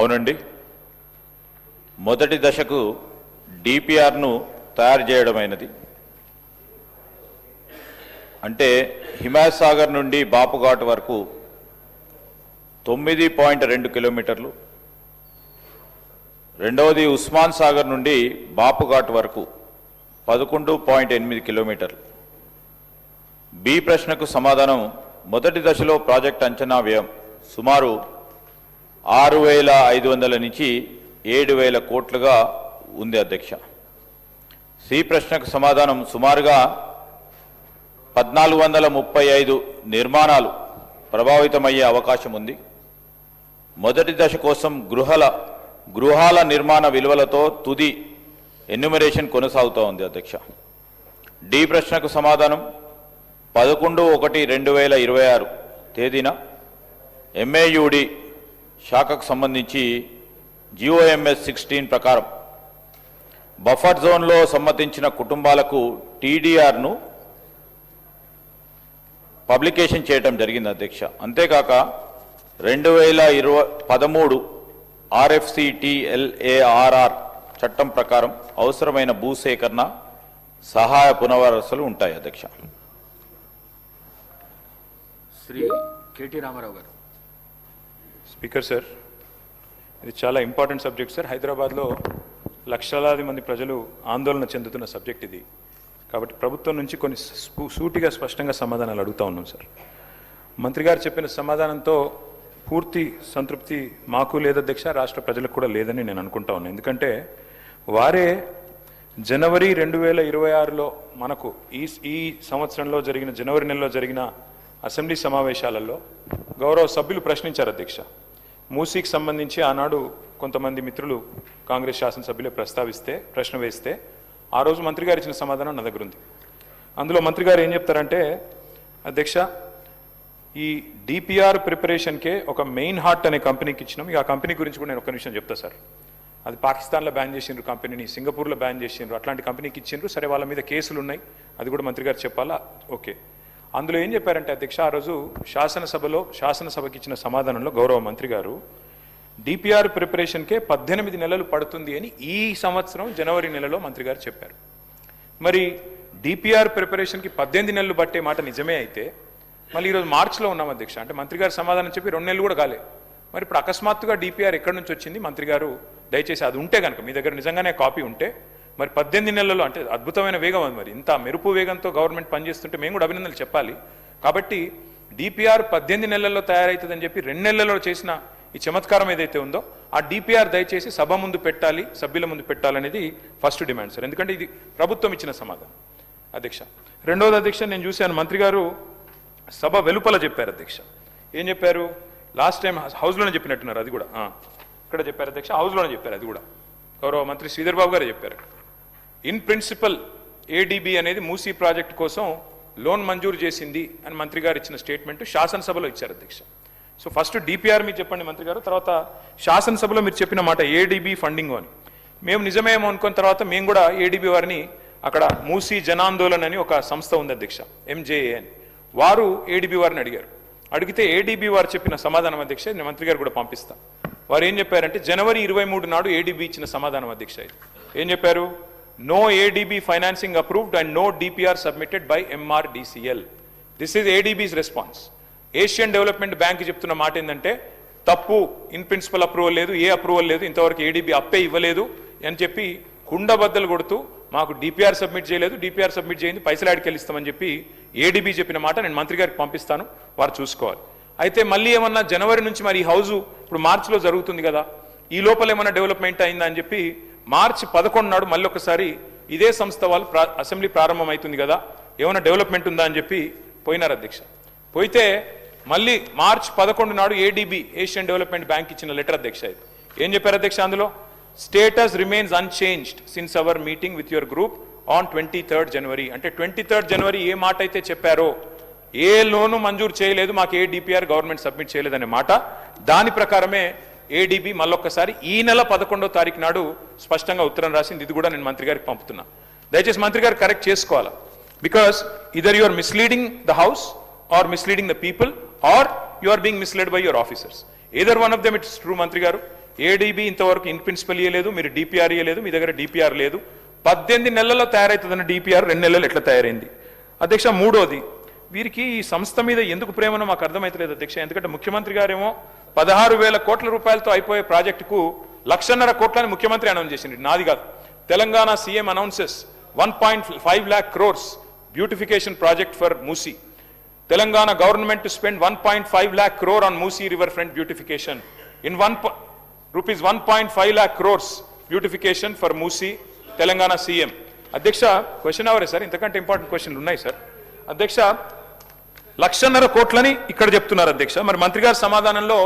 అవునండి, మొదటి దశకు డిపిఆర్ను తయారు చేయడమైనది. అంటే హిమాయత్ సాగర్ నుండి బాపుఘాట్ వరకు 9.2 కిలోమీటర్లు, రెండవది ఉస్మాన్ సాగర్ నుండి బాపుఘాట్ వరకు 11.8 కిలోమీటర్లు. బి ప్రశ్నకు సమాధానం, మొదటి దశలో ప్రాజెక్ట్ అంచనా వ్యయం సుమారు 6,500 నుంచి 7,000 కోట్లుగా ఉంది అధ్యక్ష. సి ప్రశ్నకు సమాధానం, సుమారుగా 1,435 నిర్మాణాలు ప్రభావితమయ్యే అవకాశం ఉంది. మొదటి దశ కోసం గృహాల నిర్మాణ విలువలతో తుది ఎన్యుమరేషన్ కొనసాగుతూ ఉంది అధ్యక్ష. డి ప్రశ్నకు సమాధానం, 11/1/2026 తేదీన ఎంఏయుడి శాఖకు సంబంధించి GOMS 16 ప్రకారం బఫర్ జోన్లో సమ్మతించిన కుటుంబాలకు TDRను పబ్లికేషన్ చేయడం జరిగింది అధ్యక్ష. అంతేకాక 2013 RFCTLARR చట్టం ప్రకారం అవసరమైన భూసేకరణ సహాయ పునరావాసాలు ఉంటాయి అధ్యక్ష. శ్రీ KT రామారావు గారు. స్పీకర్ సార్, ఇది చాలా ఇంపార్టెంట్ సబ్జెక్ట్ సార్. హైదరాబాద్లో లక్షలాది మంది ప్రజలు ఆందోళన చెందుతున్న సబ్జెక్ట్ ఇది. కాబట్టి ప్రభుత్వం నుంచి కొన్ని సూటిగా స్పష్టంగా సమాధానాలు అడుగుతూ ఉన్నాం సార్. మంత్రి గారు చెప్పిన సమాధానంతో పూర్తి సంతృప్తి మాకు లేదు అధ్యక్ష, రాష్ట్ర ప్రజలకు కూడా లేదని నేను అనుకుంటా ఉన్నాను. ఎందుకంటే వారే జనవరి 2026లో మనకు ఈ సంవత్సరంలో జరిగిన జనవరి నెలలో జరిగిన అసెంబ్లీ సమావేశాలలో గౌరవ సభ్యులు ప్రశ్నించారు అధ్యక్ష. మూసీకి సంబంధించి ఆనాడు కొంతమంది మిత్రులు కాంగ్రెస్ శాసనసభ్యులే ప్రశ్న వేస్తే ఆ రోజు మంత్రి గారు ఇచ్చిన సమాధానం నా దగ్గర ఉంది. అందులో మంత్రి గారు ఏం చెప్తారంటే, అధ్యక్ష, ఈ డిపిఆర్ ప్రిపరేషన్కే ఒక మెయిన్ హార్ట్ అనే కంపెనీకి ఇచ్చినాం. ఇక ఆ కంపెనీ గురించి కూడా నేను ఒక నిమిషం చెప్తా సార్. అది పాకిస్తాన్లో బ్యాన్ చేసిండ్రు కంపెనీని, సింగపూర్లో బ్యాన్ చేసిండ్రు, అట్లాంటి కంపెనీకి ఇచ్చిండ్రు. సరే, వాళ్ళ మీద కేసులు ఉన్నాయి, అది కూడా మంత్రి గారు చెప్పాలా? ఓకే. అందులో ఏం చెప్పారంటే అధ్యక్ష, ఆ రోజు శాసనసభకి ఇచ్చిన సమాధానంలో గౌరవ మంత్రి గారు డిపిఆర్ ప్రిపరేషన్కే 18 నెలలు పడుతుంది అని ఈ సంవత్సరం జనవరి నెలలో మంత్రి గారు చెప్పారు. మరి డిపిఆర్ ప్రిపరేషన్కి 18 నెలలు పట్టే మాట నిజమే అయితే మళ్ళీ ఈరోజు మార్చిలో ఉన్నాం అధ్యక్ష. అంటే మంత్రి గారు సమాధానం చెప్పి 2 నెలలు కూడా కాలే. మరి ఇప్పుడు అకస్మాత్తుగా డిపిఆర్ ఎక్కడి నుంచి వచ్చింది? మంత్రి గారు దయచేసి అది ఉంటే కనుక మీ దగ్గర నిజంగానే కాపీ ఉంటే, మరి 18 నెలల్లో అంటే అద్భుతమైన వేగం అది. మరి ఇంత మెరుపు వేగంతో గవర్నమెంట్ పనిచేస్తుంటే మేము కూడా అభినందనలు చెప్పాలి. కాబట్టి డిపిఆర్ 18 నెలల్లో తయారవుతుందని చెప్పి 2 నెలల్లో చేసిన ఈ చమత్కారం ఏదైతే ఉందో ఆ డిపిఆర్ దయచేసి సభ ముందు పెట్టాలి, సభ్యుల ముందు పెట్టాలనేది ఫస్ట్ డిమాండ్ సార్. ఎందుకంటే ఇది ప్రభుత్వం ఇచ్చిన సమాధానం అధ్యక్ష. రెండవది అధ్యక్ష, నేను చూశాను మంత్రి గారు సభ వెలుపల చెప్పారు అధ్యక్ష. ఏం చెప్పారు? లాస్ట్ టైం హౌస్లోనే చెప్పినట్టున్నారు, అది కూడా ఇక్కడ చెప్పారు అధ్యక్ష, హౌస్లోనే చెప్పారు. అది కూడా గౌరవ మంత్రి శ్రీధర్ బాబు గారే చెప్పారు. ఇన్ ప్రిన్సిపల్ ఏడీబీ అనేది మూసీ ప్రాజెక్ట్ కోసం లోన్ మంజూరు చేసింది అని మంత్రి గారు ఇచ్చిన స్టేట్మెంట్ శాసనసభలో ఇచ్చారు అధ్యక్ష. సో ఫస్ట్ డిపిఆర్ మీరు చెప్పండి మంత్రి గారు, తర్వాత శాసనసభలో మీరు చెప్పిన మాట ఏడీబీ ఫండింగ్ అని మేము నిజమేమో అనుకున్న తర్వాత మేము కూడా ఏడీబీ వారిని అక్కడ మూసీ జనాందోళన్ అని ఒక సంస్థ ఉంది అధ్యక్ష, MJA అని, వారు ఏడీబీ వారిని అడిగితే ఏడీబీ వారు చెప్పిన సమాధానం అధ్యక్ష నేను మంత్రి గారు కూడా పంపిస్తా. వారు ఏం చెప్పారంటే జనవరి 23 నాడు ఏడీబీ ఇచ్చిన సమాధానం అధ్యక్ష. ఏం చెప్పారు? No ADB financing approved and no DPR submitted by MRDCL. This is ADB's response. Asian Development Bank చెప్తున్న మాట ఏంటంటే తప్పు, ఇన్ ప్రిన్సిపల్ అప్రూవల్ లేదు, ఏ అప్రూవల్ లేదు, ఇంతవరకు ఏడీబీ అప్పే ఇవ్వలేదు అని చెప్పి కుండబద్దలు కొడుతూ మాకు డిపిఆర్ సబ్మిట్ చేయలేదు, డిపిఆర్ సబ్మిట్ చేయండి పైసలు ఆడికెళ్ళిస్తామని చెప్పి ఏడీబీ చెప్పిన మాట నేను మంత్రి గారికి పంపిస్తాను, వారు చూసుకోవాలి. అయితే మళ్ళీ ఏమన్నా జనవరి నుంచి మరి ఈ హౌజు ఇప్పుడు మార్చిలో జరుగుతుంది కదా, ఈ లోపల ఏమన్నా డెవలప్మెంట్ అయిందా అని చెప్పి మార్చి 11 నాడు మళ్ళీ ఒకసారి ఇదే సంస్థ వాళ్ళు అసెంబ్లీ ప్రారంభం అవుతుంది కదా, ఏమైనా డెవలప్మెంట్ ఉందా అని చెప్పి పోయినారు అధ్యక్ష. పోయితే మళ్ళీ మార్చ్ 11 నాడు ఏడీబీ ఏషియన్ డెవలప్మెంట్ బ్యాంక్ ఇచ్చిన లెటర్ అధ్యక్ష. ఏం చెప్పారు అధ్యక్ష అందులో? Status remains unchanged since our meeting with your group on 23rd జనవరి. అంటే 23rd జనవరి ఏ మాట అయితే చెప్పారో, ఏ లోను మంజూరు చేయలేదు, మాకు ఏ డిపిఆర్ గవర్నమెంట్ సబ్మిట్ చేయలేదనే మాట, దాని ప్రకారమే ఏడీబీ మళ్ళొక్కసారి ఈ నెల 11వ తారీఖు నాడు స్పష్టంగా ఉత్తరం రాసింది. ఇది కూడా నేను మంత్రి గారికి పంపుతున్నా. దయచేసి మంత్రి గారు కరెక్ట్ చేసుకోవాలా. Because either you are misleading the house or misleading the people or you are being misled by your officers. Either one of them it's true మంత్రి గారు. ఏడీబీ ఇంతవరకు ఇన్ ప్రిన్సిపల్ ఇవ్వలేదు, మీరు డిపిఆర్ ఇవ్వలేదు, మీ దగ్గర డిపిఆర్ లేదు. 18 నెలల్లో తయారవుతుందన్న డిపిఆర్ 2 నెలలు ఎట్లా తయారైంది అధ్యక్ష? మూడోది, వీరికి ఈ సంస్థ మీద ఎందుకు ప్రేమనో మాకు అర్థమైతలేదు అధ్యక్ష. ఎందుకంటే ముఖ్యమంత్రి గారేమో 16,000 కోట్ల రూపాయలతో అయిపోయే ప్రాజెక్టుకు 1,50,000 కోట్లని ముఖ్యమంత్రి అనౌన్స్ చేసింది, నాది కాదు. Telangana CM announces 1.5 lakh crores beautification project for Musi. Telangana government to spend 1.5 lakh crore on Musi riverfront beautification. In rupees 1.5 lakh crores beautification for Musi, Telangana CM. Adhyaksha, question avare sir, intakante important question unnai sir. Adhyaksha, 1,50,000 కోట్లని ఇక్కడ చెప్తున్నారు అధ్యక్ష. మరి మంత్రి గారి సమాధానంలో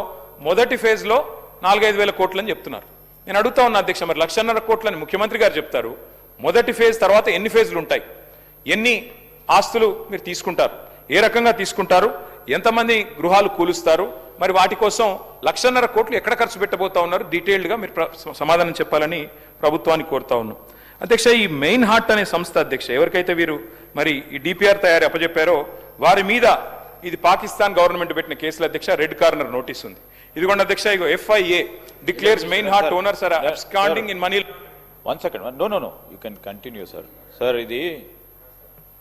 మొదటి phase లో 4-5 కోట్లని చెప్తున్నారు. నేను అడుగుతా ఉన్నా అధ్యక్ష, మరి 1,50,000 కోట్లని ముఖ్యమంత్రి గారు చెప్తారు, మొదటి ఫేజ్ తర్వాత ఎన్ని ఫేజ్లు ఉంటాయి, ఎన్ని ఆస్తులు మీరు తీసుకుంటారు, ఏ రకంగా తీసుకుంటారు, ఎంతమంది గృహాలు కూలుస్తారు, మరి వాటి కోసం 1,50,000 కోట్లు ఎక్కడ ఖర్చు పెట్టబోతా ఉన్నారు, డీటెయిల్డ్గా మీరు సమాధానం చెప్పాలని ప్రభుత్వాన్ని కోరుతా ఉన్నాం అధ్యక్ష. ఈ మెయిన్ హార్ట్ అనే సంస్థ అధ్యక్ష, ఎవరికైతే వీరు మరి ఈ డిపిఆర్ తయారీ అప్పచెప్పారో వారి మీద ఇది పాకిస్తాన్ గవర్నమెంట్ పెట్టిన కేసుల అధ్యక్ష రెడ్ కార్నర్ నోటీస్ ఉంది. ఇదిగోండి అధ్యక్ష, ఇగో FIA declares main heart owners are absconding in money. 1 second, no, you can continue sir. Sir ఇది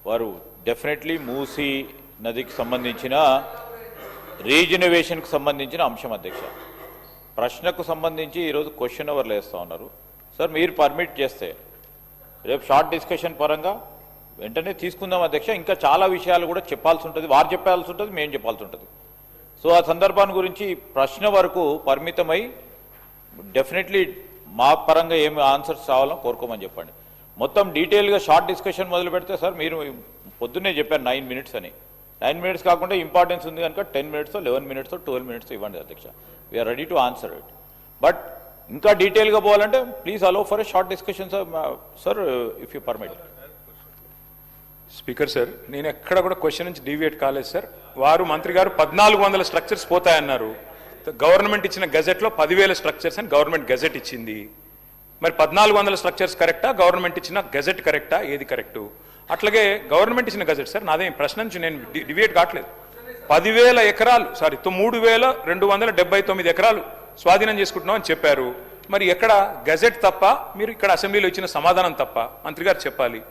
వారు డెఫినెట్లీ మూసీ నదికి సంబంధించిన రీజనరేషన్కి సంబంధించిన అంశం అధ్యక్ష. ప్రశ్నకు సంబంధించి ఈరోజు క్వశ్చన్ అవర్లు వేస్తూ ఉన్నారు సార్. మీరు పర్మిట్ చేస్తే రేపు షార్ట్ డిస్కషన్ పరంగా వెంటనే తీసుకుందాం అధ్యక్ష. ఇంకా చాలా విషయాలు కూడా చెప్పాల్సి ఉంటుంది, వారు చెప్పాల్సి ఉంటుంది, మేము చెప్పాల్సి ఉంటుంది. సో ఆ సందర్భాన్ని గురించి ప్రశ్న వరకు పరిమితమై డెఫినెట్లీ మా పరంగా ఏమి ఆన్సర్స్ కావాలో కోరుకోమని చెప్పండి. మొత్తం డీటెయిల్గా షార్ట్ డిస్కషన్ మొదలు పెడితే సార్, మీరు పొద్దున్నే చెప్పారు 9 minutes అని. 9 minutes కాకుండా ఇంపార్టెన్స్ ఉంది కనుక 10 minutes, 11 minutes, 12 minutes ఇవ్వండి అధ్యక్ష. We are ready to answer it. But ఇంకా డీటెయిల్గా పోవాలంటే please allow for a short discussion sir, if you permit. Speaker sir, నేను ఎక్కడ కూడా క్వశ్చన్ నుంచి డీవియేట్ కాలేదు సార్. వారు మంత్రి గారు 1,400 స్ట్రక్చర్స్ పోతాయన్నారు. గవర్నమెంట్ ఇచ్చిన గెజెట్లో 10,000 స్ట్రక్చర్స్ అని గవర్నమెంట్ గెజెట్ ఇచ్చింది. మరి 1,400 స్ట్రక్చర్స్ కరెక్టా, గవర్నమెంట్ ఇచ్చిన గెజెట్ కరెక్టా, ఏది కరెక్టు? అట్లాగే గవర్నమెంట్ ఇచ్చిన గెజెట్ సార్, నాదేం ప్రశ్న నుంచి నేను డివియేట్ కావట్లేదు. 10,000 ఎకరాలు 3,279 ఎకరాలు స్వాధీనం చేసుకుంటున్నాం అని చెప్పారు. మరి ఎక్కడ గెజెట్ తప్ప, మీరు ఇక్కడ అసెంబ్లీలో ఇచ్చిన సమాధానం తప్ప మంత్రి గారు చెప్పాలి.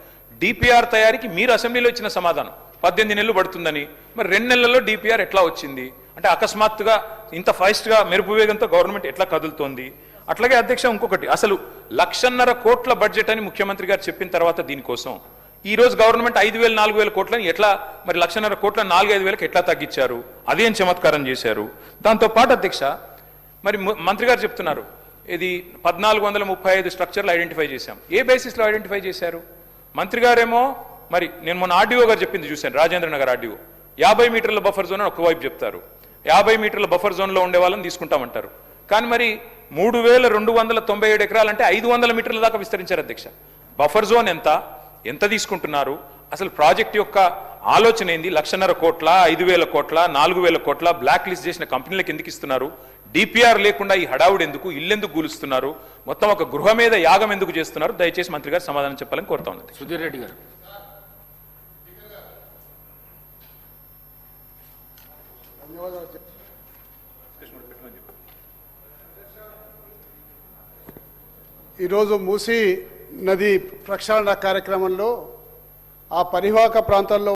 డిపిఆర్ తయారీకి మీరు అసెంబ్లీలో ఇచ్చిన సమాధానం 18 నెలలు పడుతుందని, మరి 2 నెలల్లో డిపిఆర్ ఎట్లా వచ్చింది? అంటే అకస్మాత్తుగా ఇంత ఫాస్ట్గా మెరుపు వేగంతో గవర్నమెంట్ ఎట్లా కదులుతోంది? అట్లాగే అధ్యక్ష, ఇంకొకటి, అసలు 1,50,000 కోట్ల బడ్జెట్ అని ముఖ్యమంత్రి గారు చెప్పిన తర్వాత దీనికోసం ఈ రోజు గవర్నమెంట్ 5,000, 4,000 కోట్లని ఎట్లా, మరి 1,50,000 కోట్ల 4-5 ఎట్లా తగ్గించారు? అదేం చమత్కారం చేశారు? దాంతోపాటు అధ్యక్ష, మరి మంత్రి గారు చెప్తున్నారు ఇది 1,435 స్ట్రక్చర్లు ఐడెంటిఫై చేశాం. ఏ బేసిస్లో ఐడెంటిఫై చేశారు? మంత్రి గారేమో, మరి నేను మొన్న ఆర్డీఓ గారు చెప్పింది చూశాను, రాజేంద్ర నగర్ ఆర్డీఓ, 50 మీటర్ల బఫర్ జోన్ అని ఒకవైపు చెప్తారు, 50 మీటర్ల బఫర్ జోన్లో ఉండే వాళ్ళని తీసుకుంటామంటారు. కానీ మరి 3,297 ఎకరాలంటే 500 మీటర్ల దాకా విస్తరించారు అధ్యక్ష. బఫర్ జోన్ ఎంత తీసుకుంటున్నారు? అసలు ప్రాజెక్ట్ యొక్క ఆలోచన ఏంది? 1,50,000 కోట్ల, 5,000 కోట్ల, 4,000 కోట్ల బ్లాక్ లిస్ట్ చేసిన కంపెనీలకు ఎందుకు ఇస్తున్నారు? డిపిఆర్ లేకుండా ఈ హడావుడు ఎందుకు? ఇల్లెందుకు కూలుస్తున్నారు? మొత్తం ఒక గృహ మీద యాగం ఎందుకు చేస్తున్నారు? దయచేసి మంత్రి గారు సమాధానం చెప్పాలని కోరుతా ఉన్నది. సుధీర్ రెడ్డి గారు. ఈరోజు మూసీ నది ప్రక్షాళన కార్యక్రమంలో ఆ పరివాహక ప్రాంతాల్లో